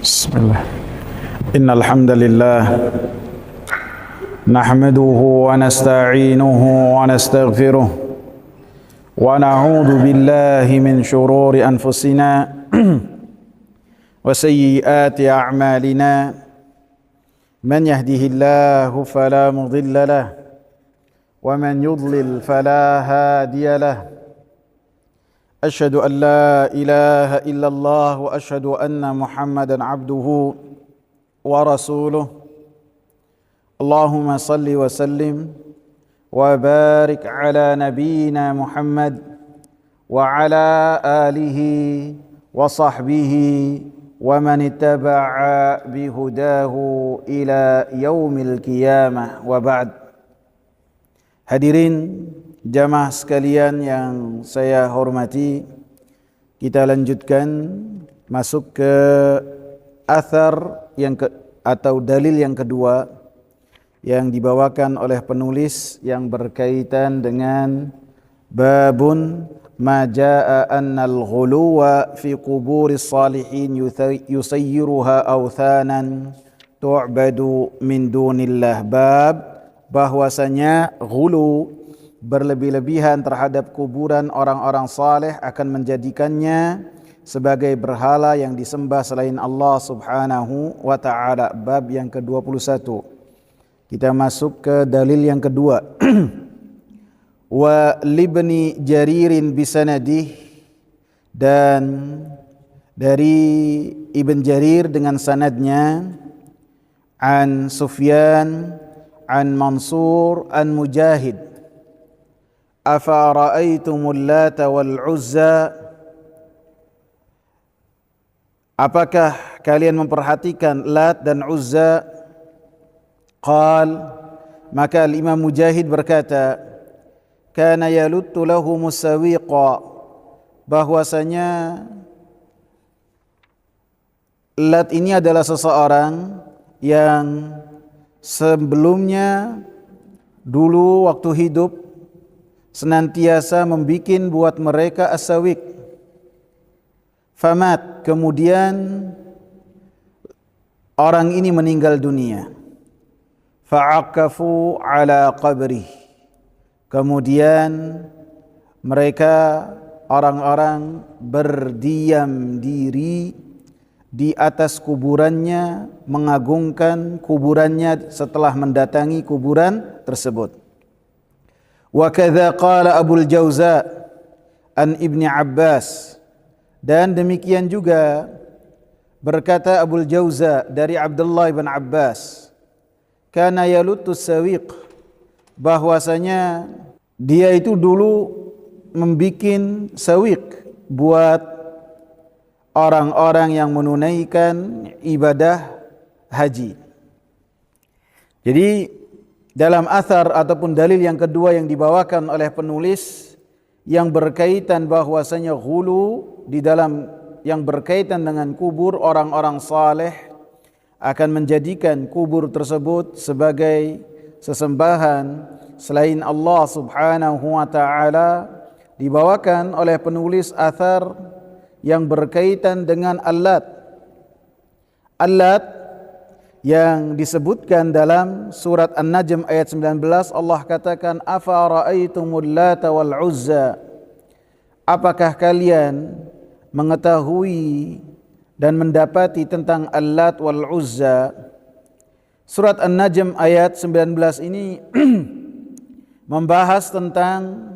Bismillah. Innal hamdalillah nahmaduhu wa nasta'inuhu wa nastaghfiruh wa na'udzu billahi min shururi anfusina wa sayyiati a'malina. Man yahdihillahu fala mudilla lahu wa man yudlil fala hadiya lahu. Asyhadu an la ilaha illallah wa asyhadu anna Muhammadan abduhu wa rasuluh. Allahumma salli wa sallim wa barik ala nabiyyina Muhammad wa ala alihi wa sahbihi wa man ittaba'a bihudahu ila yaumil qiyamah wa ba'd. Hadirin jamaah sekalian yang saya hormati, kita lanjutkan masuk ke athar atau dalil yang kedua yang dibawakan oleh penulis yang berkaitan dengan babun ma jaa annal ghuluwa fi quburis salihin yusayyiruha awthanan tu'badu min dunillah. Bab bahwasanya ghulu, berlebih-lebihan terhadap kuburan orang-orang saleh, akan menjadikannya sebagai berhala yang disembah selain Allah Subhanahu wa taala. Bab yang ke-21. Kita masuk ke dalil yang kedua. Wa libni Jaririn bisanadih, dan dari Ibn Jarir dengan sanadnya, an Sufyan an Mansur an Mujahid, afa ra'aitumul Lata wal Uzza, apakah kalian memperhatikan Lat dan Uzza? Qal, maka Imam Mujahid berkata, kana yaluttu lahumus sawiqa, bahwasanya Lat ini adalah seseorang yang sebelumnya dulu waktu hidup senantiasa membikin buat mereka as-sawiq. Famat, kemudian orang ini meninggal dunia. Fa'akafu ala qabrih, kemudian mereka orang-orang berdiam diri di atas kuburannya, mengagungkan kuburannya setelah mendatangi kuburan tersebut. Wa kadza qala Abul Jauza an Ibni Abbas, dan demikian juga berkata Abul Jauza dari Abdullah bin Abbas, kana yaluttu sawiq, bahwasanya dia itu dulu membikin sawiq buat orang-orang yang menunaikan ibadah haji. Jadi dalam athar ataupun dalil yang kedua yang dibawakan oleh penulis yang berkaitan bahwasanya ghulu di dalam yang berkaitan dengan kubur orang-orang saleh akan menjadikan kubur tersebut sebagai sesembahan selain Allah Subhanahu wa taala, dibawakan oleh penulis athar yang berkaitan dengan Al-Lat. Al-Lat yang disebutkan dalam surat An-Najm ayat 19, Allah katakan, afa ra'aitumul Lata wal Uzza, apakah kalian mengetahui dan mendapati tentang Al-Lat wal Uzza. Surat An-Najm ayat 19 ini membahas tentang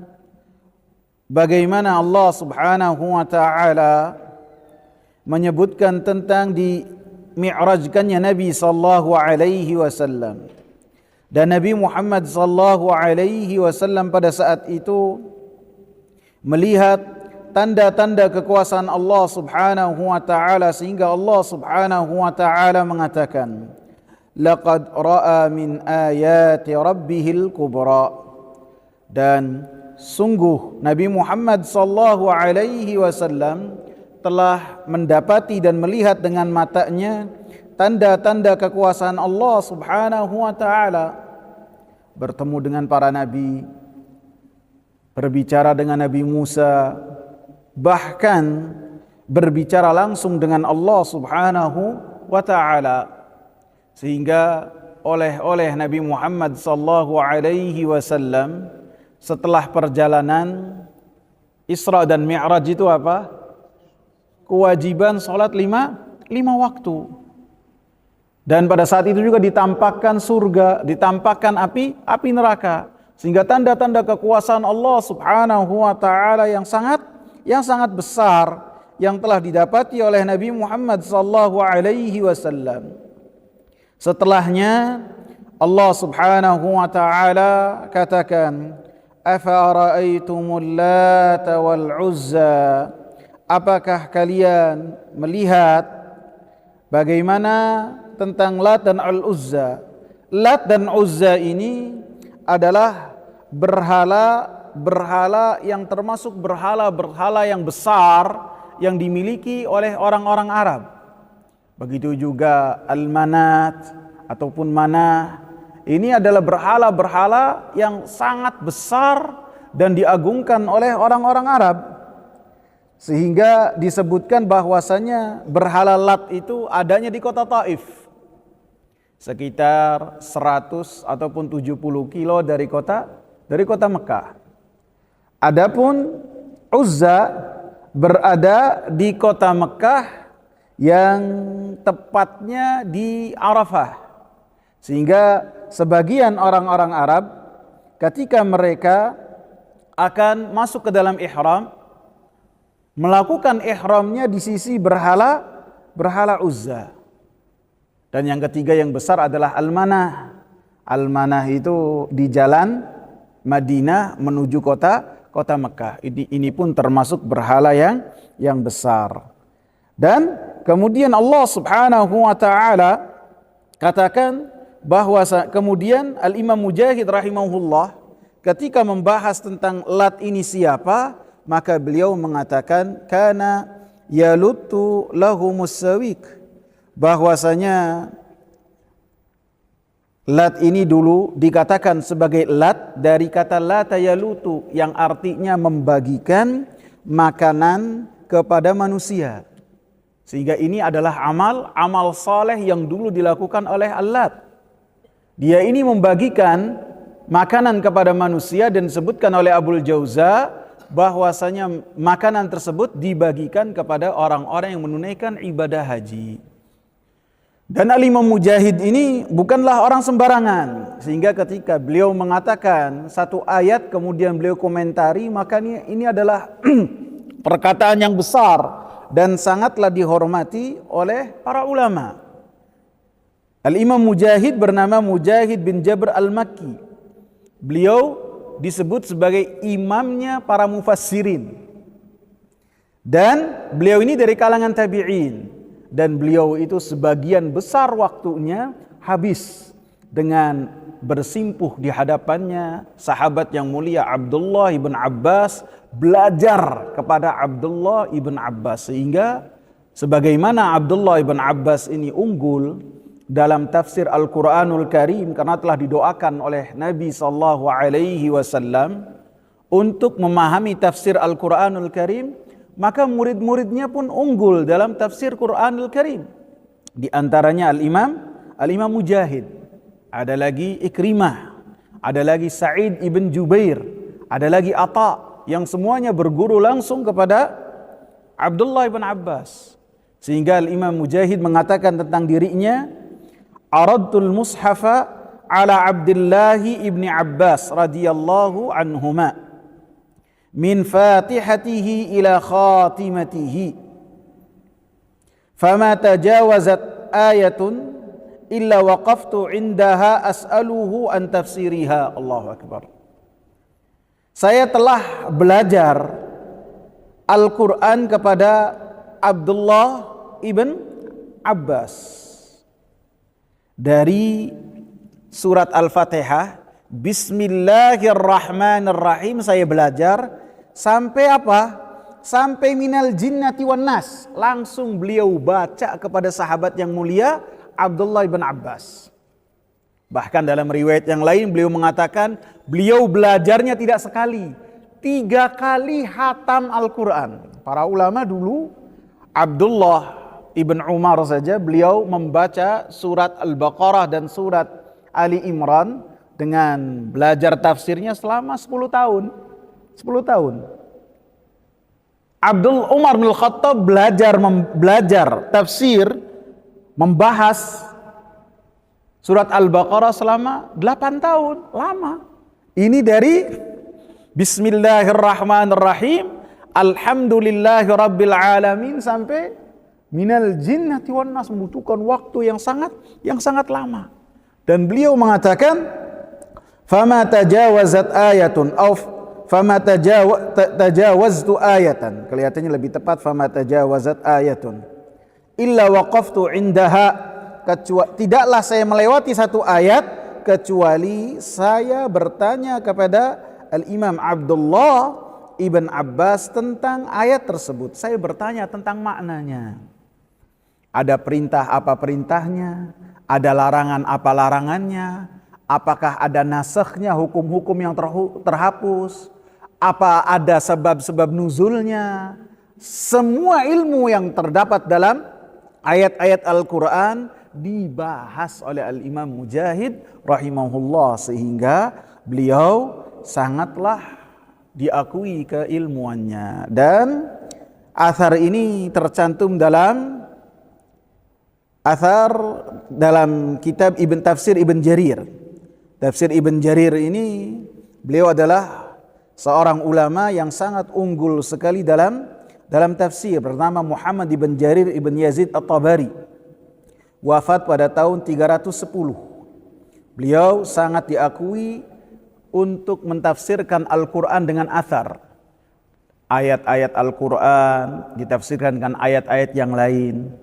bagaimana Allah Subhanahu wa taala menyebutkan tentang di mi'rajkannya Nabi sallallahu alaihi wasallam, dan Nabi Muhammad sallallahu alaihi wasallam pada saat itu melihat tanda-tanda kekuasaan Allah Subhanahu wa taala, sehingga Allah Subhanahu wa taala mengatakan, laqad ra'a min ayati rabbihil kubra, dan sungguh Nabi Muhammad sallallahu alaihi wasallam telah mendapati dan melihat dengan matanya tanda-tanda kekuasaan Allah Subhanahu wa taala. Bertemu dengan para nabi, berbicara dengan Nabi Musa, bahkan berbicara langsung dengan Allah Subhanahu wa ta'ala. Sehingga oleh Nabi Muhammad sallallahu alaihi wasallam setelah perjalanan Isra dan Mi'raj itu apa? Kewajiban salat lima waktu. Dan pada saat itu juga ditampakkan surga, ditampakkan api neraka. Sehingga tanda-tanda kekuasaan Allah Subhanahu wa taala yang sangat besar yang telah didapati oleh Nabi Muhammad sallallahu alaihi wasallam. Setelahnya Allah Subhanahu wa taala katakan, "Afara'aitumul Lata wal Uzza?" Apakah kalian melihat bagaimana tentang Lat dan Al-Uzza? Lat dan Uzza ini adalah berhala yang termasuk berhala yang besar yang dimiliki oleh orang-orang Arab. Begitu juga Al-Manat ataupun Manah. Ini adalah berhala-berhala yang sangat besar dan diagungkan oleh orang-orang Arab. Sehingga disebutkan bahwasanya berhala Lat itu adanya di kota Taif. Sekitar 100 ataupun 70 kilo dari kota Mekah. Adapun Uzza berada di kota Mekah yang tepatnya di Arafah. Sehingga sebagian orang-orang Arab ketika mereka akan masuk ke dalam ihram, melakukan ihramnya di sisi berhala Uzza. Dan yang ketiga yang besar adalah Al-Manah. Al-Manah itu di jalan Madinah menuju kota Mekah. Ini pun termasuk berhala yang besar. Dan kemudian Allah Subhanahu wa taala katakan bahwa kemudian Al-Imam Mujahid rahimahullah ketika membahas tentang Lat ini siapa, maka beliau mengatakan kana yalutu lahumus sawik, bahwasanya Lat ini dulu dikatakan sebagai Lat dari kata lata yalutu yang artinya membagikan makanan kepada manusia. Sehingga ini adalah amal saleh yang dulu dilakukan oleh Al-Lat. Dia ini membagikan makanan kepada manusia dan disebutkan oleh Abul Jauza bahwasanya makanan tersebut dibagikan kepada orang-orang yang menunaikan ibadah haji. Dan Al-Imam Mujahid ini bukanlah orang sembarangan, sehingga ketika beliau mengatakan satu ayat kemudian beliau komentari, maka ini adalah perkataan yang besar dan sangatlah dihormati oleh para ulama. Al-Imam Mujahid bernama Mujahid bin Jabr al-Makki. Beliau disebut sebagai imamnya para mufassirin. Dan beliau ini dari kalangan tabi'in. Dan beliau itu sebagian besar waktunya habis dengan bersimpuh di hadapannya sahabat yang mulia Abdullah ibn Abbas, belajar kepada Abdullah ibn Abbas. Sehingga sebagaimana Abdullah ibn Abbas ini unggul dalam tafsir Al-Quranul Karim karena telah didoakan oleh Nabi SAW untuk memahami tafsir Al-Quranul Karim, maka murid-muridnya pun unggul dalam tafsir Quranul Karim. Di antaranya Al-Imam Mujahid, ada lagi Ikrimah, ada lagi Sa'id ibn Jubair, ada lagi Atha, yang semuanya berguru langsung kepada Abdullah ibn Abbas. Sehingga Al-Imam Mujahid mengatakan tentang dirinya, aradtul mushafa ala Abdullah ibn Abbas radhiyallahu anhuma min fatihatihi ila khatimatihi fama tajawazat ayatun illa waqaftu indaha as'aluhu an tafsiriha. Allahu Akbar. Saya telah belajar Al-Quran kepada Abdullah ibn Abbas dari surat Al-Fatihah, Bismillahirrahmanirrahim, saya belajar sampai apa? Sampai minal jinnati wan nas. Langsung beliau baca kepada sahabat yang mulia Abdullah ibn Abbas. Bahkan dalam riwayat yang lain beliau mengatakan beliau belajarnya tidak sekali, 3 kali hatam Al-Quran. Para ulama dulu, Abdullah Ibn Umar saja beliau membaca surat Al-Baqarah dan surat Ali Imran dengan belajar tafsirnya selama 10 tahun. 10 tahun. Abdul Umar bin Khattab belajar tafsir, membahas surat Al-Baqarah selama 8 tahun. Lama. Ini dari Bismillahirrahmanirrahim, Alhamdulillahi Rabbil Alamin sampai minal jinnati wan nas, membutuhkan waktu yang sangat lama. Dan beliau mengatakan, fama tajawazat ayatun au fama tajawaztu ayatan. Kelihatannya lebih tepat fama tajawazat ayatun illa waqaftu indaha, tidaklah saya melewati satu ayat kecuali saya bertanya kepada Al-Imam Abdullah Ibn Abbas tentang ayat tersebut. Saya bertanya tentang maknanya. Ada perintah apa perintahnya? Ada larangan apa larangannya? Apakah ada nasakhnya, hukum-hukum yang terhapus? Apa ada sebab-sebab nuzulnya? Semua ilmu yang terdapat dalam ayat-ayat Al-Quran dibahas oleh Al-Imam Mujahid rahimahullah, sehingga beliau sangatlah diakui keilmuannya. Dan athar ini tercantum dalam kitab Tafsir Ibn Jarir. Tafsir Ibn Jarir ini, beliau adalah seorang ulama yang sangat unggul sekali dalam tafsir, bernama Muhammad Ibn Jarir Ibn Yazid At-Tabari. Wafat pada tahun 310. Beliau sangat diakui untuk mentafsirkan Al-Quran dengan athar. Ayat-ayat Al-Quran ditafsirkan dengan ayat-ayat yang lain.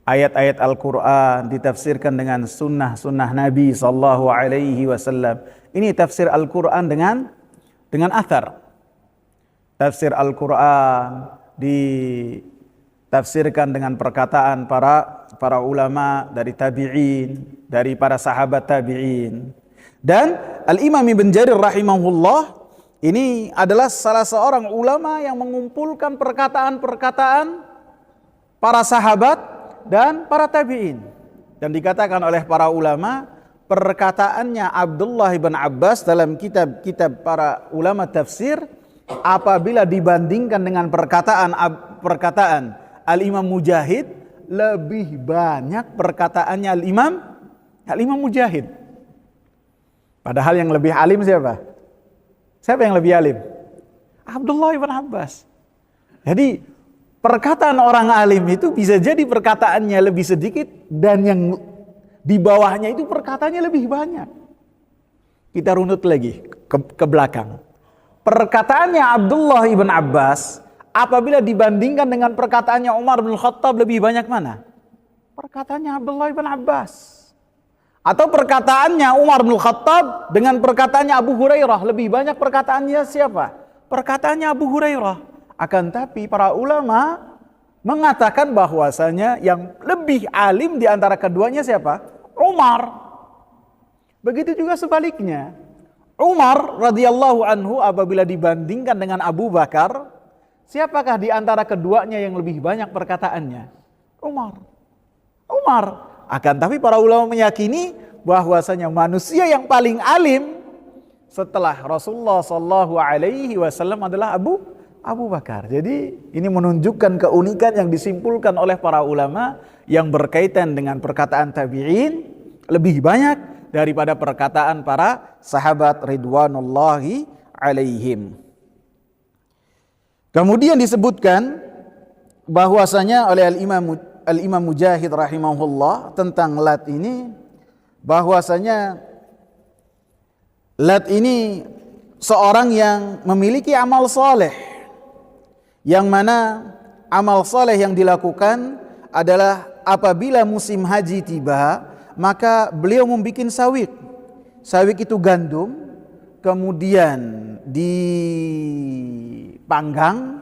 Ayat-ayat Al-Quran ditafsirkan dengan sunnah-sunnah Nabi sallallahu alaihi wasallam. Ini tafsir Al-Quran dengan athar. Tafsir Al-Quran ditafsirkan dengan perkataan para ulama dari tabi'in, dari para sahabat tabi'in. Dan Al-Imam Ibn Jarir rahimahullah ini adalah salah seorang ulama yang mengumpulkan perkataan-perkataan para sahabat dan para tabi'in. Dan dikatakan oleh para ulama, perkataannya Abdullah ibn Abbas dalam kitab-kitab para ulama tafsir, apabila dibandingkan dengan perkataan Al-Imam Mujahid, lebih banyak perkataannya Al-Imam Mujahid. Padahal yang lebih alim siapa? Siapa yang lebih alim? Abdullah ibn Abbas. Jadi perkataan orang alim itu bisa jadi perkataannya lebih sedikit, dan yang di bawahnya itu perkataannya lebih banyak. Kita runut lagi ke belakang. Perkataannya Abdullah ibn Abbas apabila dibandingkan dengan perkataannya Umar bin Khattab, lebih banyak mana? Perkataannya Abdullah ibn Abbas. Atau perkataannya Umar bin Khattab dengan perkataannya Abu Hurairah, lebih banyak perkataannya siapa? Perkataannya Abu Hurairah. Akan tapi para ulama mengatakan bahwasanya yang lebih alim di antara keduanya siapa? Umar. Begitu juga sebaliknya. Umar radhiyallahu anhu apabila dibandingkan dengan Abu Bakar, siapakah di antara keduanya yang lebih banyak perkataannya? Umar. Akan tapi para ulama meyakini bahwasanya manusia yang paling alim setelah Rasulullah sallallahu alaihi wasallam adalah Abu Bakar. Jadi ini menunjukkan keunikan yang disimpulkan oleh para ulama yang berkaitan dengan perkataan tabi'in lebih banyak daripada perkataan para sahabat ridwanullahi alaihim. Kemudian disebutkan bahwasanya oleh Al-Imam Mujahid rahimahullah tentang Lat ini, bahwasanya Lat ini seorang yang memiliki amal soleh, yang mana amal soleh yang dilakukan adalah apabila musim haji tiba, maka beliau membuat sawik. Sawik itu gandum, kemudian dipanggang,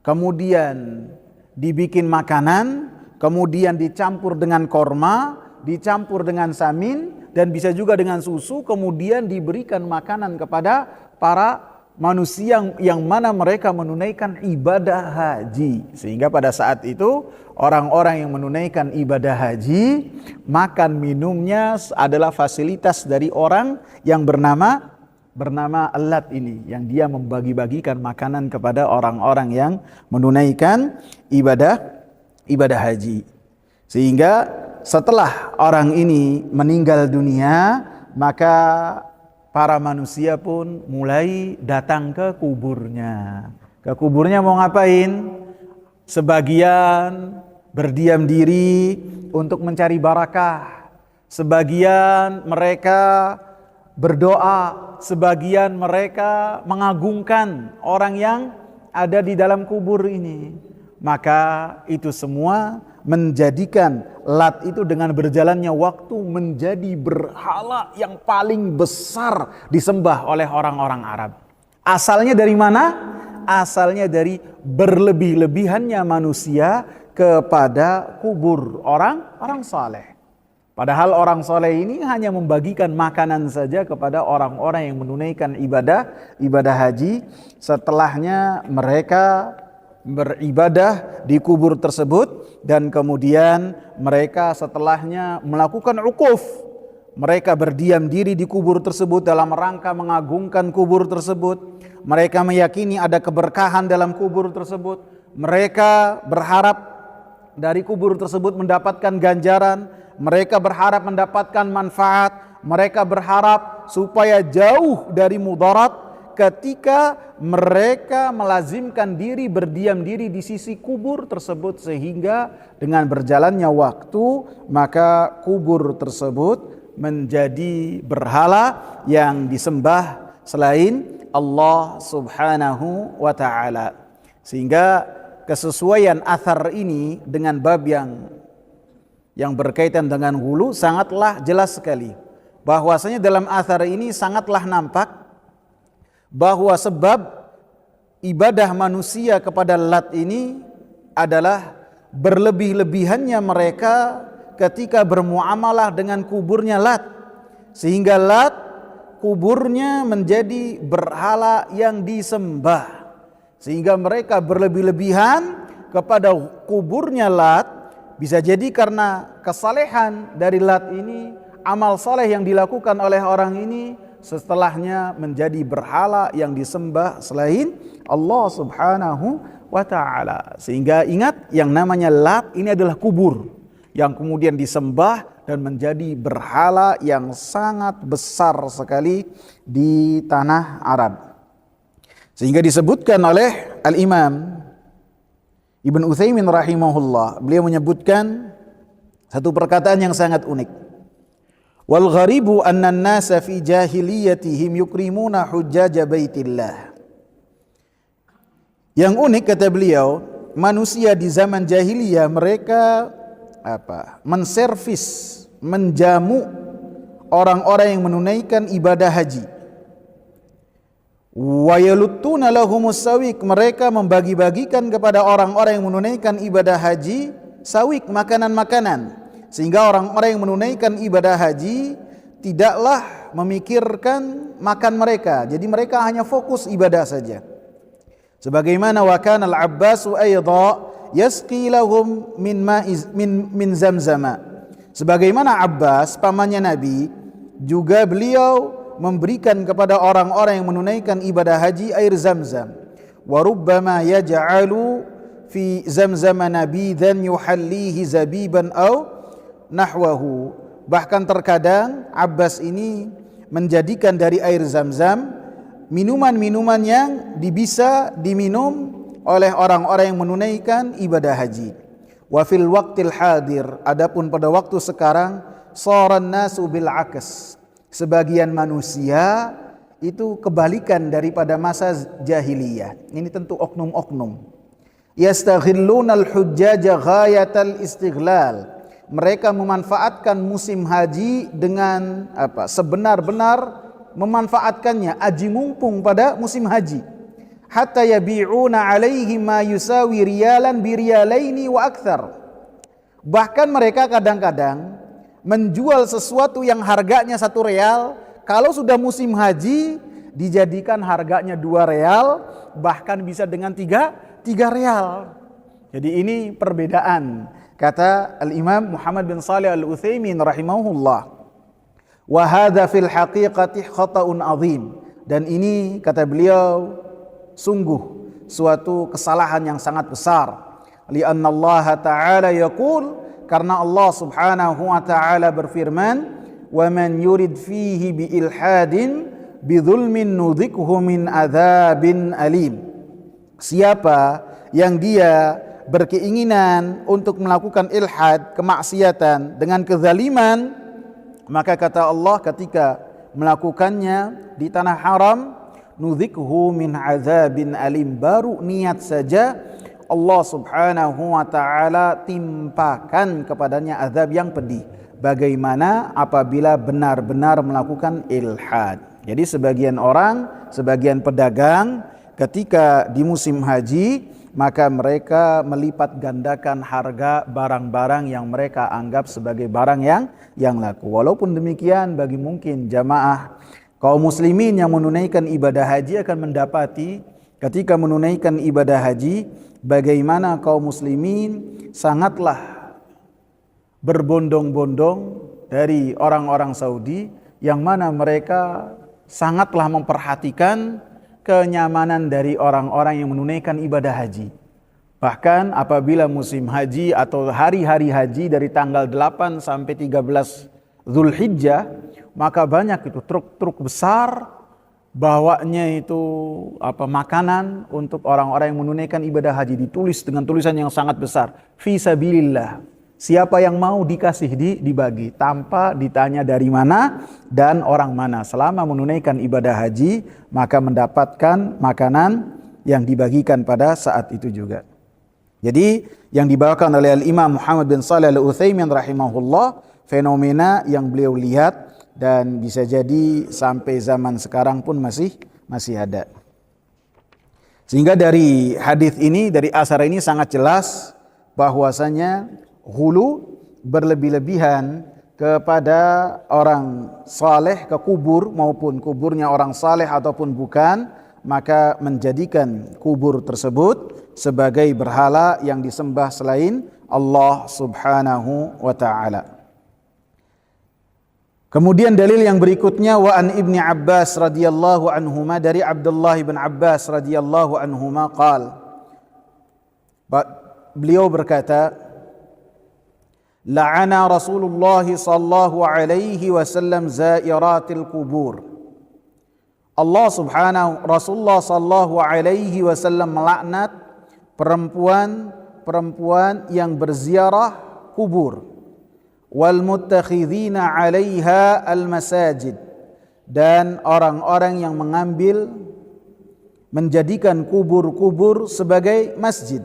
kemudian dibikin makanan, kemudian dicampur dengan korma, dicampur dengan samin, dan bisa juga dengan susu, kemudian diberikan makanan kepada para manusia yang mana mereka menunaikan ibadah haji. Sehingga pada saat itu orang-orang yang menunaikan ibadah haji, makan minumnya adalah fasilitas dari orang yang bernama Lat ini, yang dia membagi-bagikan makanan kepada orang-orang yang menunaikan ibadah haji. Sehingga setelah orang ini meninggal dunia, maka para manusia pun mulai datang ke kuburnya. Ke kuburnya mau ngapain? Sebagian berdiam diri untuk mencari barakah. Sebagian mereka berdoa, sebagian mereka mengagungkan orang yang ada di dalam kubur ini. Maka itu semua menjadikan Lat itu dengan berjalannya waktu menjadi berhala yang paling besar disembah oleh orang-orang Arab. Asalnya dari mana? Asalnya dari berlebih-lebihannya manusia kepada kubur orang saleh. Padahal orang saleh ini hanya membagikan makanan saja kepada orang-orang yang menunaikan ibadah haji. Setelahnya mereka beribadah di kubur tersebut, dan kemudian mereka setelahnya melakukan ukuf. Mereka berdiam diri di kubur tersebut dalam rangka mengagungkan kubur tersebut. Mereka meyakini ada keberkahan dalam kubur tersebut. Mereka berharap dari kubur tersebut mendapatkan ganjaran. Mereka berharap mendapatkan manfaat. Mereka berharap supaya jauh dari mudarat ketika mereka melazimkan diri berdiam diri di sisi kubur tersebut, sehingga dengan berjalannya waktu maka kubur tersebut menjadi berhala yang disembah selain Allah Subhanahu wa taala. Sehingga kesesuaian athar ini dengan bab yang berkaitan dengan hulu sangatlah jelas sekali. Bahwasanya dalam athar ini sangatlah nampak bahwa sebab ibadah manusia kepada Lat ini adalah berlebih-lebihannya mereka ketika bermuamalah dengan kuburnya Lat, sehingga Lat kuburnya menjadi berhala yang disembah, sehingga mereka berlebih-lebihan kepada kuburnya Lat. Bisa jadi karena kesalehan dari Lat ini, amal saleh yang dilakukan oleh orang ini, setelahnya menjadi berhala yang disembah selain Allah Subhanahu wa taala. Sehingga ingat, yang namanya Lat ini adalah kubur yang kemudian disembah dan menjadi berhala yang sangat besar sekali di tanah Arab. Sehingga disebutkan oleh Al-Imam Ibn Utsaimin rahimahullah, beliau menyebutkan satu perkataan yang sangat unik. Wal gharibu anna an-nasa fi jahiliyatihim yukrimuna hujjaja baitillah. Yang unik kata beliau, manusia di zaman jahiliyah mereka menservis, menjamu orang-orang yang menunaikan ibadah haji. Wa yaluttuna lahumus sawiq, mereka membagi-bagikan kepada orang-orang yang menunaikan ibadah haji sawik, makanan-makanan. Sehingga orang-orang yang menunaikan ibadah haji tidaklah memikirkan makan mereka. Jadi mereka hanya fokus ibadah saja. Sebagaimana wa kana al-Abbasu aidha yasqi lahum min zamzama. Sebagaimana Abbas pamannya Nabi juga beliau memberikan kepada orang-orang yang menunaikan ibadah haji air Zamzam. Wa rubbama yaj'alu fi zamzama nabidan yuhallihi zabiban aw nahwahu. Bahkan terkadang Abbas ini menjadikan dari air Zamzam minuman-minuman yang bisa diminum oleh orang-orang yang menunaikan ibadah haji. Wa fil waqtil hadir, adapun pada waktu sekarang, saran nasu bil aks, sebagian manusia itu kebalikan daripada masa jahiliyah. Ini tentu oknum-oknum. Yastaghillunal hujjaja ghayatal istighlal. Mereka memanfaatkan musim haji dengan sebenar-benar memanfaatkannya, aji mumpung pada musim haji. Hatta yabi'una alaihi ma yusawi riyalan biriyalaini wa akthar. Bahkan mereka kadang-kadang menjual sesuatu yang harganya 1 real, kalau sudah musim haji dijadikan harganya 2 real, bahkan bisa dengan 3 real. Jadi ini perbedaan, kata Al-Imam Muhammad bin Shalih Al-Utsaimin rahimahullah. Wa hadza fil haqiqati khata'un 'azim. Dan ini kata beliau sungguh suatu kesalahan yang sangat besar. Li'anna Allah Ta'ala yaqul, karena Allah Subhanahu wa taala berfirman, "Wa man yurid fihi bi ilhadin bi dzulmin nudzikhu min adzabin alim." Siapa yang dia berkeinginan untuk melakukan ilhad, kemaksiatan dengan kezaliman, maka kata Allah ketika melakukannya di tanah haram, nudzikhu min adzabin alim, baru niat saja Allah Subhanahu wa taala timpakan kepadanya azab yang pedih. Bagaimana apabila benar-benar melakukan ilhad. Jadi sebagian orang, sebagian pedagang ketika di musim haji, maka mereka melipat gandakan harga barang-barang yang mereka anggap sebagai barang yang laku. Walaupun demikian, bagi mungkin jamaah kaum muslimin yang menunaikan ibadah haji akan mendapati ketika menunaikan ibadah haji, bagaimana kaum muslimin sangatlah berbondong-bondong dari orang-orang Saudi, yang mana mereka sangatlah memperhatikan kenyamanan dari orang-orang yang menunaikan ibadah haji. Bahkan apabila musim haji atau hari-hari haji dari tanggal 8 sampai 13 Zulhijjah, maka banyak itu truk-truk besar bawanya itu makanan untuk orang-orang yang menunaikan ibadah haji, ditulis dengan tulisan yang sangat besar, fi sabilillah. Siapa yang mau dikasih dibagi tanpa ditanya dari mana dan orang mana. Selama menunaikan ibadah haji, maka mendapatkan makanan yang dibagikan pada saat itu juga. Jadi yang dibawakan oleh Al-Imam Muhammad bin Shalih Al-Utsaimin rahimahullah, fenomena yang beliau lihat dan bisa jadi sampai zaman sekarang pun masih ada. Sehingga dari hadis ini, dari asar ini sangat jelas bahwasanya hulu, berlebih-lebihan kepada orang saleh, ke kubur maupun kuburnya orang saleh ataupun bukan, maka menjadikan kubur tersebut sebagai berhala yang disembah selain Allah Subhanahu wa taala. Kemudian dalil yang berikutnya, wa an Ibni Abbas radhiyallahu anhuma, dari Abdullah bin Abbas radhiyallahu anhuma qala, beliau berkata, la'ana Rasulullah sallallahu alaihi wasallam zairatil kubur. Rasulullah sallallahu alaihi wasallam melaknat perempuan yang berziarah kubur, wal muttakhidhina 'alaiha al masajid, dan orang-orang yang menjadikan kubur-kubur sebagai masjid,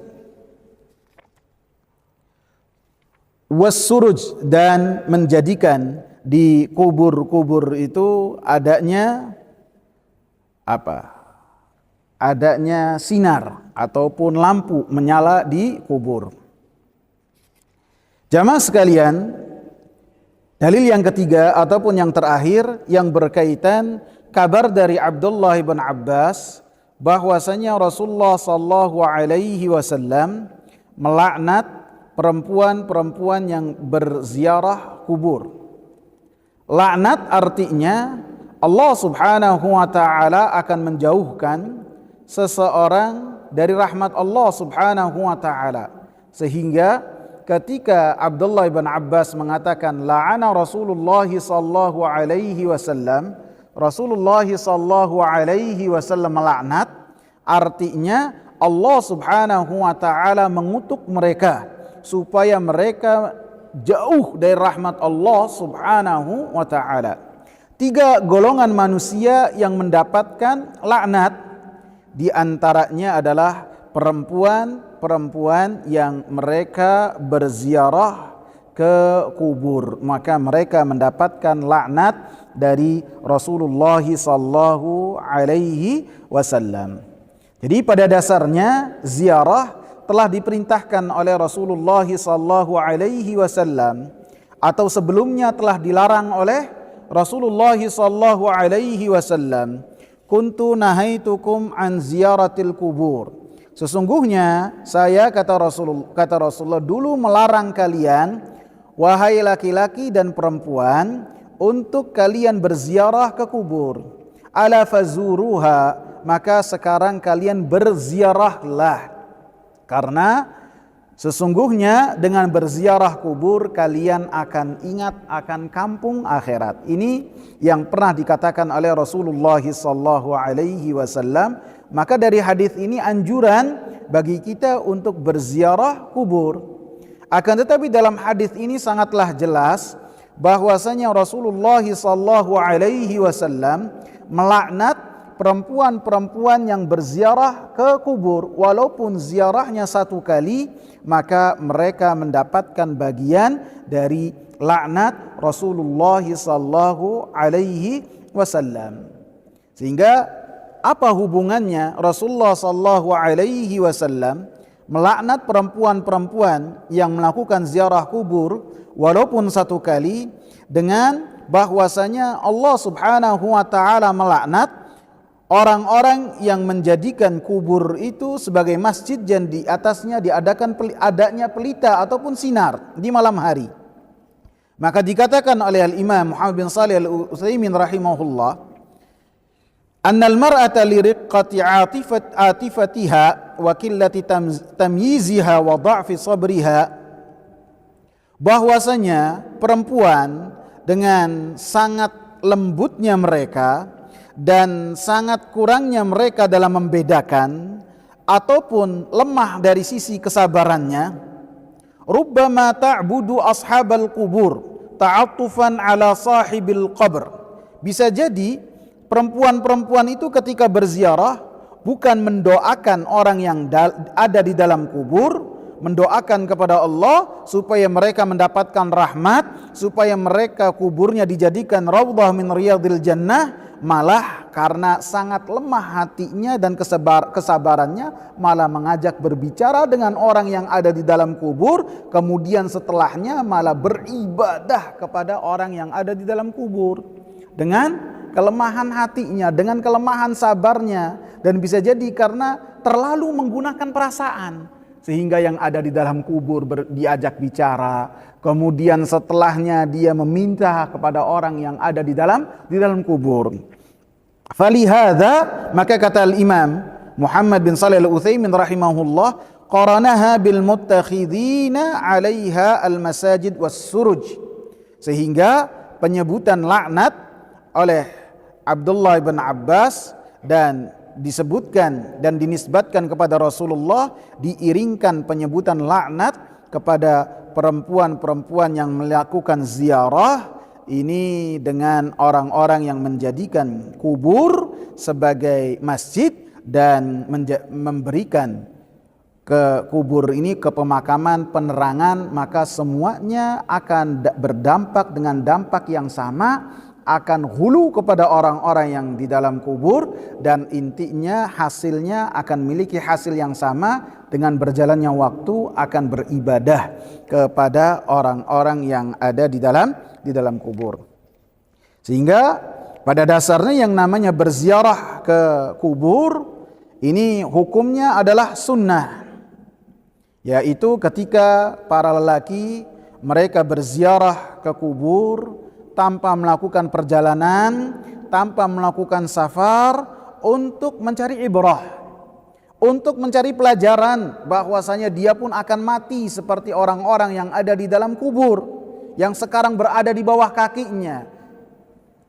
wassuruj, dan menjadikan di kubur-kubur itu adanya adanya sinar ataupun lampu menyala di kubur. Jamaah sekalian, dalil yang ketiga ataupun yang terakhir yang berkaitan kabar dari Abdullah bin Abbas bahwasanya Rasulullah sallallahu alaihi wasallam melaknat perempuan-perempuan yang berziarah kubur. Laknat artinya Allah Subhanahu wa taala akan menjauhkan seseorang dari rahmat Allah Subhanahu wa taala. Sehingga ketika Abdullah bin Abbas mengatakan la'ana Rasulullah sallallahu alaihi wasallam, Rasulullah sallallahu alaihi wasallam melaknat, artinya Allah Subhanahu wa taala mengutuk mereka supaya mereka jauh dari rahmat Allah Subhanahu wa taala. 3 golongan manusia yang mendapatkan laknat, di antaranya adalah perempuan-perempuan yang mereka berziarah ke kubur, maka mereka mendapatkan laknat dari Rasulullah sallallahu alaihi wasallam. Jadi pada dasarnya ziarah telah diperintahkan oleh Rasulullah sallallahu alaihi wasallam, atau sebelumnya telah dilarang oleh Rasulullah sallallahu alaihi wasallam. Kuntu nahaitukum an ziyaratil kubur. Sesungguhnya saya kata Rasulullah dulu melarang kalian wahai laki-laki dan perempuan untuk kalian berziarah ke kubur. Ala fazuruha, maka sekarang kalian berziarahlah. Karena sesungguhnya dengan berziarah kubur kalian akan ingat akan kampung akhirat. Ini yang pernah dikatakan oleh Rasulullah sallallahu alaihi wasallam. Maka dari hadis ini anjuran bagi kita untuk berziarah kubur. Akan tetapi dalam hadis ini sangatlah jelas bahwasanya Rasulullah sallallahu alaihi wasallam melaknat perempuan-perempuan yang berziarah ke kubur, walaupun ziarahnya satu kali, maka mereka mendapatkan bagian dari laknat Rasulullah sallallahu alaihi wasallam. Sehingga apa hubungannya Rasulullah sallallahu alaihi wasallam melaknat perempuan-perempuan yang melakukan ziarah kubur walaupun satu kali dengan bahwasanya Allah Subhanahu wa taala melaknat orang-orang yang menjadikan kubur itu sebagai masjid dan di atasnya diadakan adanya pelita ataupun sinar di malam hari. Maka dikatakan oleh Al-Imam Muhammad bin Shalih Al-Utsaimin rahimahullah, "Annal mar'ata li riqqati atifatiha wa qillati tamyiziha wa dha'fi sabriha." Bahwasanya perempuan dengan sangat lembutnya mereka dan sangat kurangnya mereka dalam membedakan ataupun lemah dari sisi kesabarannya, rubbama ta'budu ashabal kubur ta'attufan ala sahibil qabr. Bisa jadi perempuan-perempuan itu ketika berziarah bukan mendoakan orang yang ada di dalam kubur, mendoakan kepada Allah supaya mereka mendapatkan rahmat, supaya mereka kuburnya dijadikan raudhah min riyadil jannah, malah karena sangat lemah hatinya dan kesabarannya malah mengajak berbicara dengan orang yang ada di dalam kubur, kemudian setelahnya malah beribadah kepada orang yang ada di dalam kubur dengan kelemahan hatinya, dengan kelemahan sabarnya, dan bisa jadi karena terlalu menggunakan perasaan sehingga yang ada di dalam kubur diajak bicara, kemudian setelahnya dia meminta kepada orang yang ada di dalam kubur. Falihada, maka kata Al-Imam Muhammad bin Shalih Al-Utsaimin rahimahullah, qaranaha bil muttakhidina 'alaiha al-masajid was-suruj. Sehingga penyebutan laknat oleh Abdullah bin Abbas dan disebutkan dan dinisbatkan kepada Rasulullah, diiringkan penyebutan laknat kepada perempuan-perempuan yang melakukan ziarah ini dengan orang-orang yang menjadikan kubur sebagai masjid dan memberikan ke kubur ini ke pemakaman penerangan, maka semuanya akan berdampak dengan dampak yang sama, akan hulu kepada orang-orang yang di dalam kubur, dan intinya hasilnya akan memiliki hasil yang sama dengan berjalannya waktu, akan beribadah kepada orang-orang yang ada di dalam kubur. Sehingga pada dasarnya yang namanya berziarah ke kubur ini hukumnya adalah sunnah, yaitu ketika para lelaki mereka berziarah ke kubur tanpa melakukan perjalanan, tanpa melakukan safar, untuk mencari ibrah, untuk mencari pelajaran bahwasanya dia pun akan mati seperti orang-orang yang ada di dalam kubur, yang sekarang berada di bawah kakinya.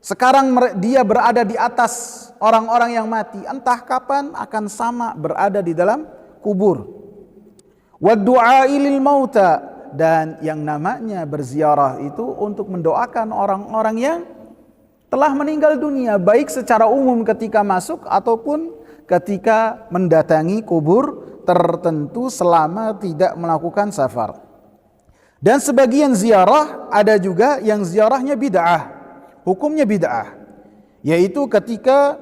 Sekarang dia berada di atas orang-orang yang mati, entah kapan akan sama berada di dalam kubur. Wa du'ai lil mauta, dan yang namanya berziarah itu untuk mendoakan orang-orang yang telah meninggal dunia, baik secara umum ketika masuk ataupun ketika mendatangi kubur tertentu selama tidak melakukan safar. Dan sebagian ziarah ada juga yang ziarahnya bid'ah, hukumnya bid'ah, yaitu ketika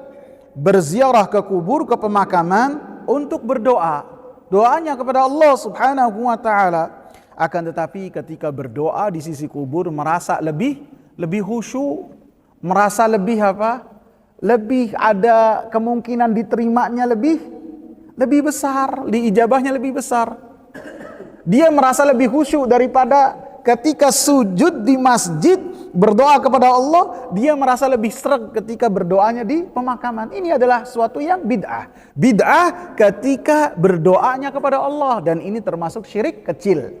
berziarah ke kubur, ke pemakaman untuk berdoa, doanya kepada Allah Subhanahu wa taala. Akan tetapi ketika berdoa di sisi kubur merasa lebih khusyuk, merasa lebih lebih ada kemungkinan diterimanya lebih lebih besar, diijabahnya lebih besar. Dia merasa lebih khusyuk daripada ketika sujud di masjid berdoa kepada Allah. Dia merasa lebih sreg ketika berdoanya di pemakaman. Ini adalah suatu yang bid'ah. Bid'ah ketika berdoanya kepada Allah, dan ini termasuk syirik kecil.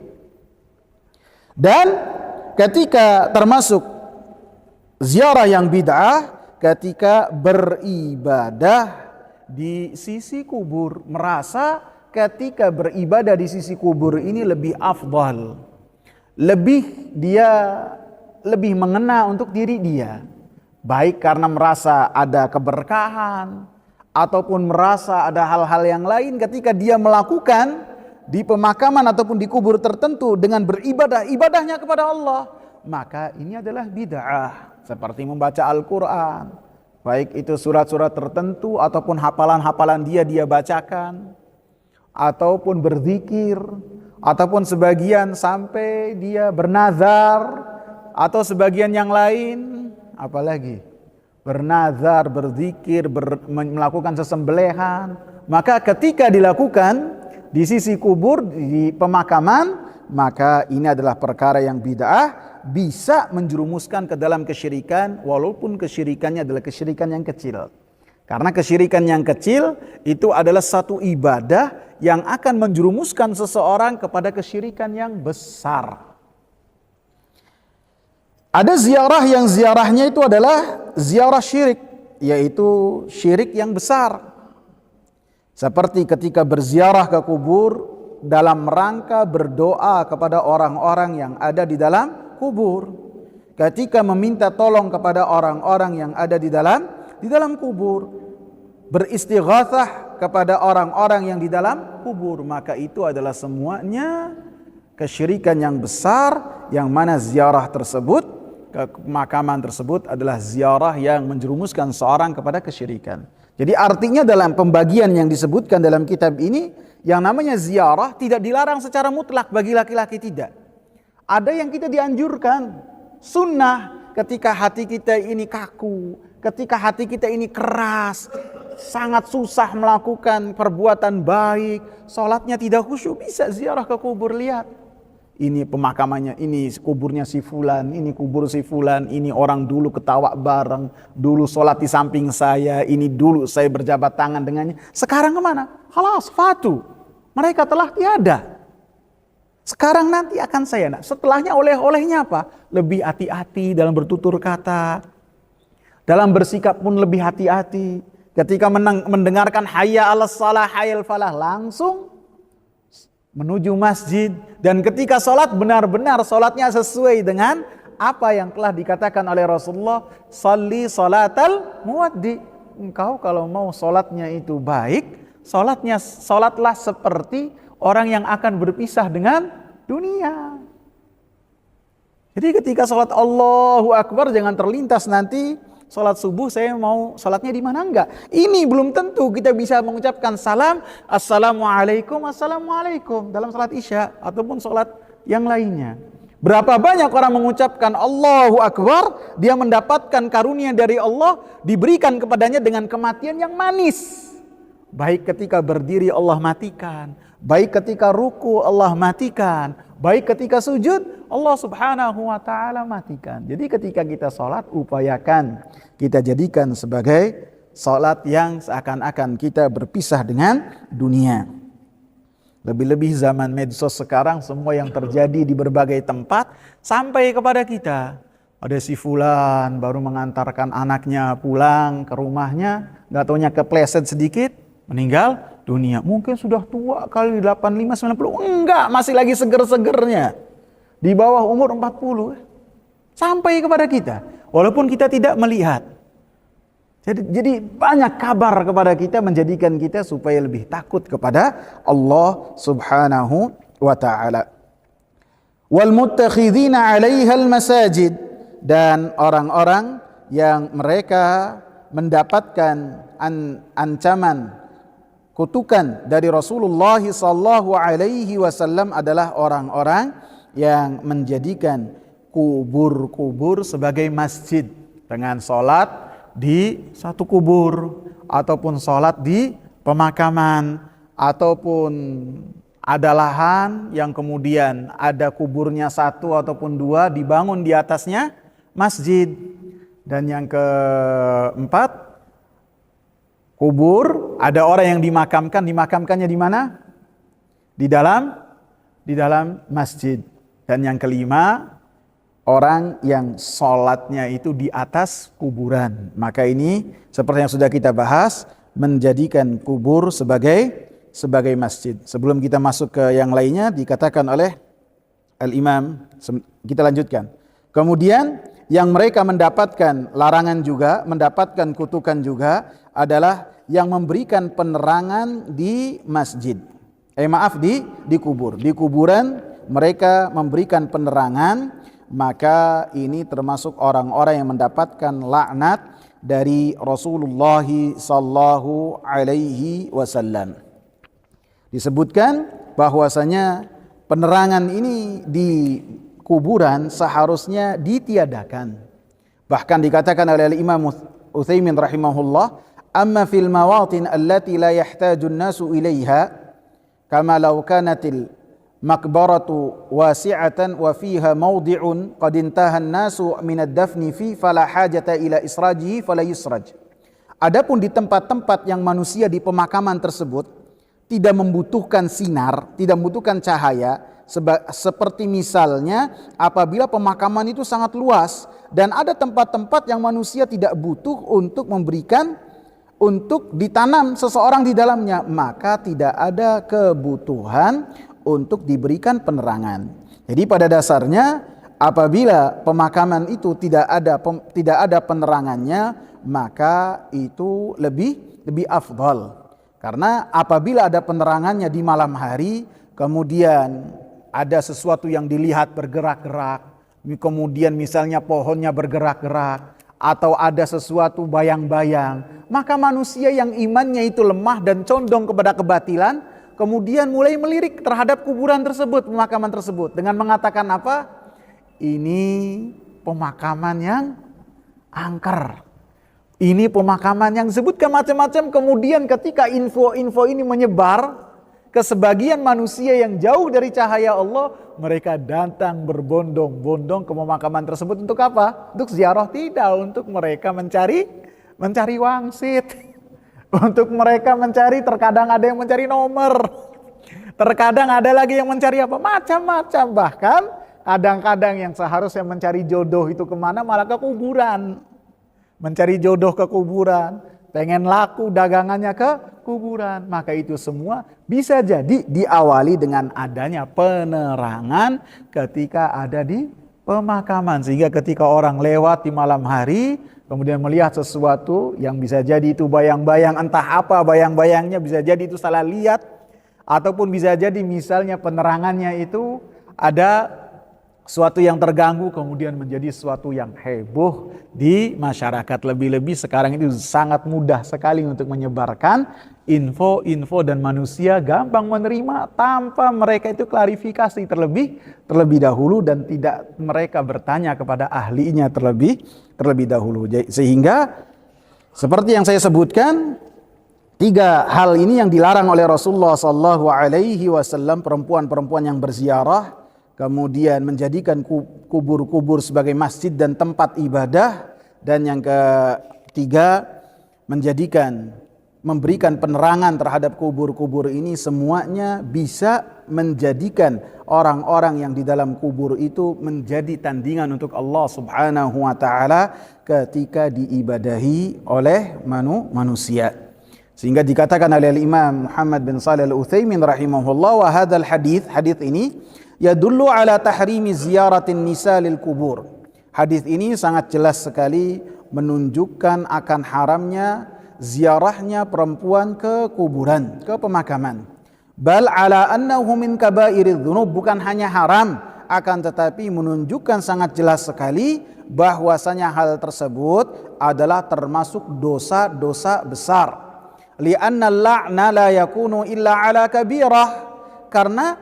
Dan ketika termasuk ziarah yang bid'ah ketika beribadah di sisi kubur, merasa ketika beribadah di sisi kubur ini lebih afdal, dia lebih mengena untuk diri dia, baik karena merasa ada keberkahan ataupun merasa ada hal-hal yang lain ketika dia melakukan di pemakaman ataupun di kubur tertentu dengan ibadahnya kepada Allah, maka ini adalah bid'ah. Seperti membaca Al-Quran, baik itu surat-surat tertentu ataupun hafalan-hafalan dia bacakan, ataupun berzikir, ataupun sebagian sampai dia bernazar, atau sebagian yang lain apalagi bernazar, berzikir, melakukan sesembelihan. Maka ketika dilakukan di sisi kubur, di pemakaman, maka ini adalah perkara yang bid'ah, bisa menjerumuskan ke dalam kesyirikan, walaupun kesyirikannya adalah kesyirikan yang kecil. Karena kesyirikan yang kecil itu adalah satu ibadah yang akan menjerumuskan seseorang kepada kesyirikan yang besar. Ada ziarah yang ziarahnya itu adalah ziarah syirik, yaitu syirik yang besar. Seperti ketika berziarah ke kubur dalam rangka berdoa kepada orang-orang yang ada di dalam kubur, ketika meminta tolong kepada orang-orang yang ada di dalam kubur, beristighatsah kepada orang-orang yang di dalam kubur, maka itu adalah semuanya kesyirikan yang besar, yang mana ziarah tersebut, ke pemakaman tersebut adalah ziarah yang menjerumuskan seorang kepada kesyirikan. Jadi artinya dalam pembagian yang disebutkan dalam kitab ini, yang namanya ziarah tidak dilarang secara mutlak bagi laki-laki, tidak. Ada yang kita dianjurkan, sunnah, ketika hati kita ini kaku, ketika hati kita ini keras, sangat susah melakukan perbuatan baik, sholatnya tidak khusyuk, bisa ziarah ke kubur, lihat. Ini pemakamannya, ini kuburnya si fulan, ini kubur si fulan, ini orang dulu ketawa bareng, dulu sholat di samping saya, ini dulu saya berjabat tangan dengannya. Sekarang kemana? Khalas, fatu. Mereka telah tiada. Sekarang nanti akan saya, setelahnya oleh-olehnya apa? Lebih hati-hati dalam bertutur kata, dalam bersikap pun lebih hati-hati. Ketika mendengarkan hayya 'alas shalah, hayyal falah, langsung menuju masjid. Dan ketika sholat, benar-benar sholatnya sesuai dengan apa yang telah dikatakan oleh Rasulullah, sholli sholatal muwaddi. Engkau kalau mau sholatnya itu baik, sholatlah seperti orang yang akan berpisah dengan dunia. Jadi ketika sholat Allahu Akbar, jangan terlintas nanti sholat subuh saya mau sholatnya di mana, enggak. Ini belum tentu kita bisa mengucapkan salam, assalamualaikum, assalamualaikum dalam sholat isya ataupun sholat yang lainnya. Berapa banyak orang mengucapkan Allahu Akbar, dia mendapatkan karunia dari Allah, diberikan kepadanya dengan kematian yang manis. Baik ketika berdiri Allah matikan, baik ketika ruku Allah matikan, baik ketika sujud Allah subhanahu wa ta'ala matikan. Jadi ketika kita sholat, upayakan kita jadikan sebagai sholat yang seakan-akan kita berpisah dengan dunia. Lebih-lebih zaman medsos sekarang, semua yang terjadi di berbagai tempat sampai kepada kita. Ada si fulan baru mengantarkan anaknya pulang ke rumahnya, gak taunya kepleset sedikit, meninggal dunia. Mungkin sudah tua kali, 85, 90. Enggak, masih lagi seger-segernya. Di bawah umur 40. Sampai kepada kita. Walaupun kita tidak melihat. Jadi banyak kabar kepada kita, menjadikan kita supaya lebih takut kepada Allah subhanahu wa ta'ala. Wal muttakhidhina 'alaiha al-masajid. Dan orang-orang yang mereka mendapatkan ancaman, kutukan dari Rasulullah sallallahu alaihi wasallam adalah orang-orang yang menjadikan kubur-kubur sebagai masjid dengan sholat di satu kubur ataupun sholat di pemakaman ataupun ada lahan yang kemudian ada kuburnya satu ataupun dua, dibangun di atasnya masjid. Dan yang keempat, kubur ada orang yang dimakamkannya di mana? Di dalam masjid. Dan yang kelima, orang yang sholatnya itu di atas kuburan. Maka ini seperti yang sudah kita bahas, menjadikan kubur sebagai masjid. Sebelum kita masuk ke yang lainnya, dikatakan oleh Al-Imam, kita lanjutkan. Kemudian yang mereka mendapatkan larangan juga, mendapatkan kutukan juga adalah yang memberikan penerangan di masjid. Di kubur. Di kuburan mereka memberikan penerangan, maka ini termasuk orang-orang yang mendapatkan laknat dari Rasulullah sallallahu alaihi wasallam. Disebutkan bahwasanya penerangan ini di kuburan seharusnya ditiadakan. Bahkan dikatakan oleh Imam Utsaimin rahimahullah, amma fil mawatin allati la yahtajun nasu ilaiha kama law kanatil makbaratu wasi'atan wa fiha mawdi'un qad intaha an-nasu min ad-dafni fi fala hajata ila israjihi fala yusraj. Adapun di tempat-tempat yang manusia di pemakaman tersebut tidak membutuhkan sinar, tidak membutuhkan cahaya, seperti misalnya apabila pemakaman itu sangat luas dan ada tempat-tempat yang manusia tidak butuh untuk untuk ditanam seseorang di dalamnya, maka tidak ada kebutuhan untuk diberikan penerangan. Jadi pada dasarnya apabila pemakaman itu tidak ada penerangannya, maka itu lebih afdal. Karena apabila ada penerangannya di malam hari, kemudian ada sesuatu yang dilihat bergerak-gerak, kemudian misalnya pohonnya bergerak-gerak, atau ada sesuatu bayang-bayang, maka manusia yang imannya itu lemah dan condong kepada kebatilan, kemudian mulai melirik terhadap kuburan tersebut, pemakaman tersebut, dengan mengatakan apa? Ini pemakaman yang angker. Ini pemakaman yang disebutkan macam-macam. Kemudian ketika info-info ini menyebar ke sebagian manusia yang jauh dari cahaya Allah, mereka datang berbondong-bondong ke pemakaman tersebut untuk apa? Untuk ziarah? Tidak, untuk mereka mencari wangsit. Untuk mereka mencari, terkadang ada yang mencari nomor. Terkadang ada lagi yang mencari apa? Macam-macam. Bahkan kadang-kadang yang seharusnya mencari jodoh itu kemana? Malah ke kuburan. Mencari jodoh ke kuburan. Pengen laku dagangannya ke kuburan. Maka itu semua bisa jadi diawali dengan adanya penerangan ketika ada di pemakaman. Sehingga ketika orang lewat di malam hari, kemudian melihat sesuatu yang bisa jadi itu bayang-bayang, entah apa bayang-bayangnya, bisa jadi itu salah lihat, ataupun bisa jadi misalnya penerangannya itu ada suatu yang terganggu, kemudian menjadi suatu yang heboh di masyarakat. Lebih-lebih sekarang itu sangat mudah sekali untuk menyebarkan info-info dan manusia gampang menerima tanpa mereka itu klarifikasi terlebih dahulu dan tidak mereka bertanya kepada ahlinya terlebih dahulu. Sehingga seperti yang saya sebutkan, 3 hal ini yang dilarang oleh Rasulullah SAW, perempuan-perempuan yang berziarah, kemudian menjadikan kubur-kubur sebagai masjid dan tempat ibadah, dan yang ketiga memberikan penerangan terhadap kubur-kubur ini, semuanya bisa menjadikan orang-orang yang di dalam kubur itu menjadi tandingan untuk Allah Subhanahu wa taala ketika diibadahi oleh manusia. Sehingga dikatakan oleh Imam Muhammad bin Shalih Al-Utsaimin rahimahullah, wa hadzal hadits ini yadullu ala tahrimi ziyaratin nisa lil kubur. Hadis ini sangat jelas sekali menunjukkan akan haramnya ziarahnya perempuan ke kuburan, ke pemakaman. Bal ala annahu min kabairidz dzunub, bukan hanya haram, akan tetapi menunjukkan sangat jelas sekali bahwasanya hal tersebut adalah termasuk dosa-dosa besar. Li'anna al-la'na la yakunu illa ala kabirah, karena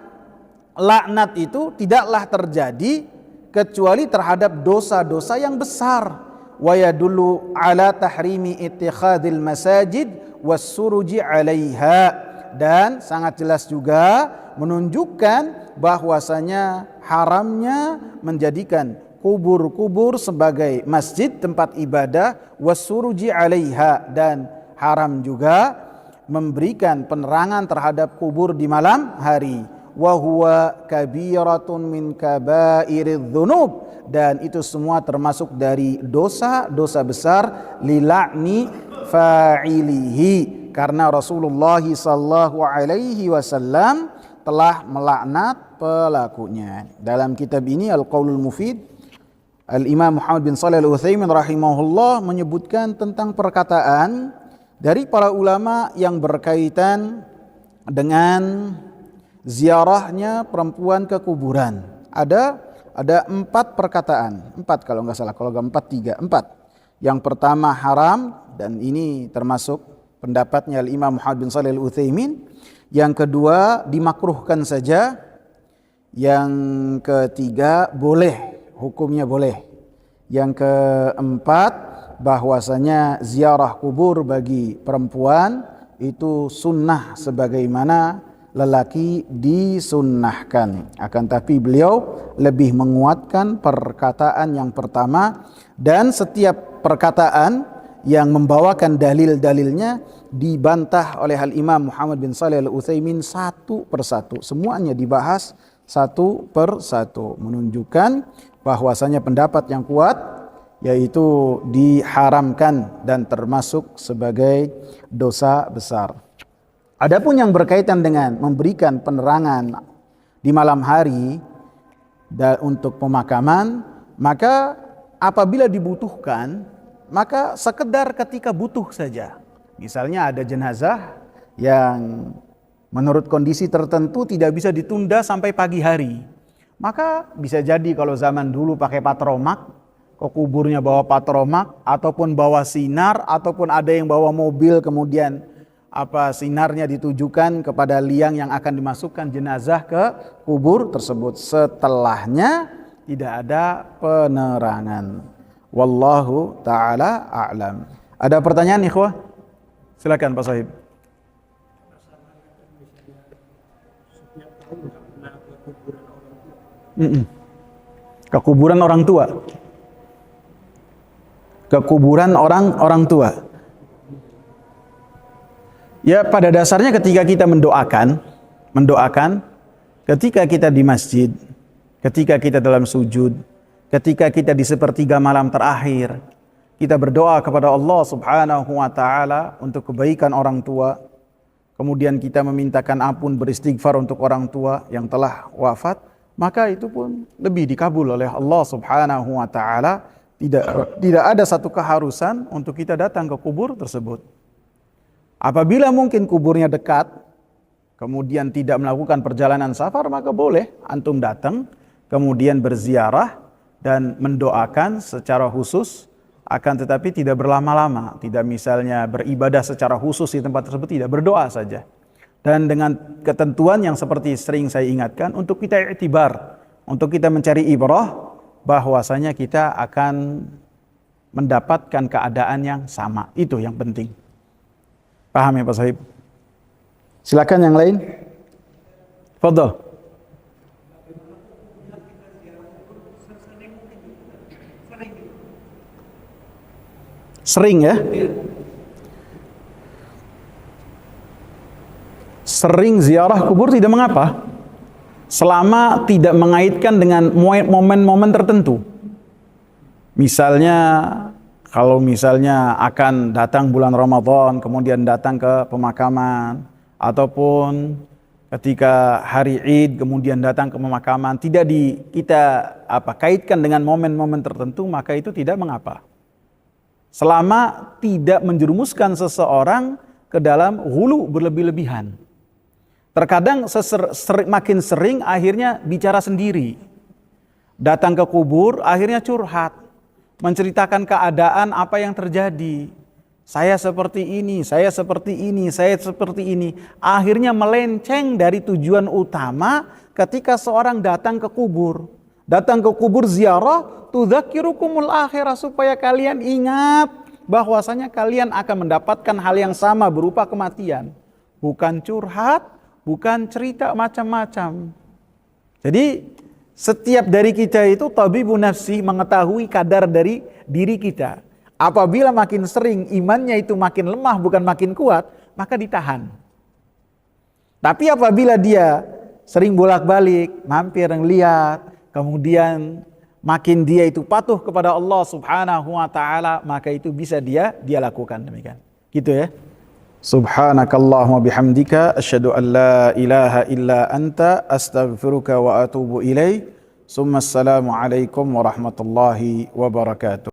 laknat itu tidaklah terjadi kecuali terhadap dosa-dosa yang besar. Wa yadullu ala tahrimi ittikhadil masajid was-suruji 'alaiha, dan sangat jelas juga menunjukkan bahwasanya haramnya menjadikan kubur-kubur sebagai masjid tempat ibadah wasuruji 'alaiha, dan haram juga memberikan penerangan terhadap kubur di malam hari. Wa huwa kabiratun min kabairidz dzunub, dan itu semua termasuk dari dosa-dosa besar lila'ni fa'ilihi, karena Rasulullah sallallahu alaihi wasallam telah melaknat pelakunya. Dalam kitab ini Al-Qaulul Mufid, Al-Imam Muhammad bin Shalih Al-Utsaimin rahimahullah menyebutkan tentang perkataan dari para ulama yang berkaitan dengan ziarahnya perempuan ke kuburan. Ada 4 perkataan, 4 kalau nggak salah, kalau nggak 4, 3, 4. Yang pertama haram, dan ini termasuk pendapatnya Al-Imam Muhammad bin Shalih Al-Utsaimin. Yang kedua dimakruhkan saja. Yang ketiga boleh, hukumnya boleh. Yang keempat bahwasanya ziarah kubur bagi perempuan itu sunnah sebagaimana lelaki disunnahkan. Akan tapi beliau lebih menguatkan perkataan yang pertama, dan setiap perkataan yang membawakan dalil-dalilnya dibantah oleh Al-Imam Muhammad bin Shalih Al-Utsaimin satu persatu. Semuanya dibahas satu persatu, menunjukkan bahwasanya pendapat yang kuat yaitu diharamkan dan termasuk sebagai dosa besar. Adapun yang berkaitan dengan memberikan penerangan di malam hari untuk pemakaman, maka apabila dibutuhkan, maka sekedar ketika butuh saja. Misalnya ada jenazah yang menurut kondisi tertentu tidak bisa ditunda sampai pagi hari, maka bisa jadi kalau zaman dulu pakai patromak, ke kuburnya bawa patromak, ataupun bawa sinar, ataupun ada yang bawa mobil kemudian sinarnya ditujukan kepada liang yang akan dimasukkan jenazah ke kubur tersebut. Setelahnya tidak ada penerangan. Wallahu ta'ala a'lam. Ada pertanyaan ikhwah? Silakan Pak Sahib. Ke kuburan orang tua. Ke kuburan orang tua. Ya, pada dasarnya ketika kita mendoakan, ketika kita di masjid, ketika kita dalam sujud, ketika kita di sepertiga malam terakhir, kita berdoa kepada Allah Subhanahu wa taala untuk kebaikan orang tua. Kemudian kita memintakan ampun, beristighfar untuk orang tua yang telah wafat, maka itu pun lebih dikabul oleh Allah Subhanahu wa taala. Tidak ada satu keharusan untuk kita datang ke kubur tersebut. Apabila mungkin kuburnya dekat, kemudian tidak melakukan perjalanan safar, maka boleh antum datang, kemudian berziarah dan mendoakan secara khusus, akan tetapi tidak berlama-lama. Tidak misalnya beribadah secara khusus di tempat tersebut, tidak, berdoa saja. Dan dengan ketentuan yang seperti sering saya ingatkan, untuk kita i'tibar, untuk kita mencari ibrah, bahwasanya kita akan mendapatkan keadaan yang sama. Itu yang penting. Paham ya Pak Sahib? Silakan yang lain. Fadhal. Sering ya? Sering ziarah kubur tidak mengapa, selama tidak mengaitkan dengan momen-momen tertentu. Misalnya kalau misalnya akan datang bulan Ramadan, kemudian datang ke pemakaman, ataupun ketika hari Id kemudian datang ke pemakaman, tidak kita kaitkan dengan momen-momen tertentu, maka itu tidak mengapa. Selama tidak menjerumuskan seseorang ke dalam ghulu, berlebih-lebihan. Terkadang makin sering akhirnya bicara sendiri. Datang ke kubur akhirnya curhat, menceritakan keadaan apa yang terjadi. Saya seperti ini, saya seperti ini, saya seperti ini. Akhirnya melenceng dari tujuan utama ketika seorang datang ke kubur. Datang ke kubur ziarah, tudzakirukumul akhirah, supaya kalian ingat bahwasanya kalian akan mendapatkan hal yang sama berupa kematian. bukan curhat, bukan cerita macam-macam. Jadi setiap dari kita itu tabibun nafsi, mengetahui kadar dari diri kita. Apabila makin sering imannya itu makin lemah bukan makin kuat, maka ditahan. Tapi apabila dia sering bolak-balik, mampir ngeliat, kemudian makin dia itu patuh kepada Allah Subhanahu wa taala, maka itu bisa dia lakukan demikian. Gitu ya. Subhanakallahumma bihamdika asyhadu an la ilaha illa anta astaghfiruka wa atubu ilaik. Assalamu alaikum warahmatullahi wabarakatuh.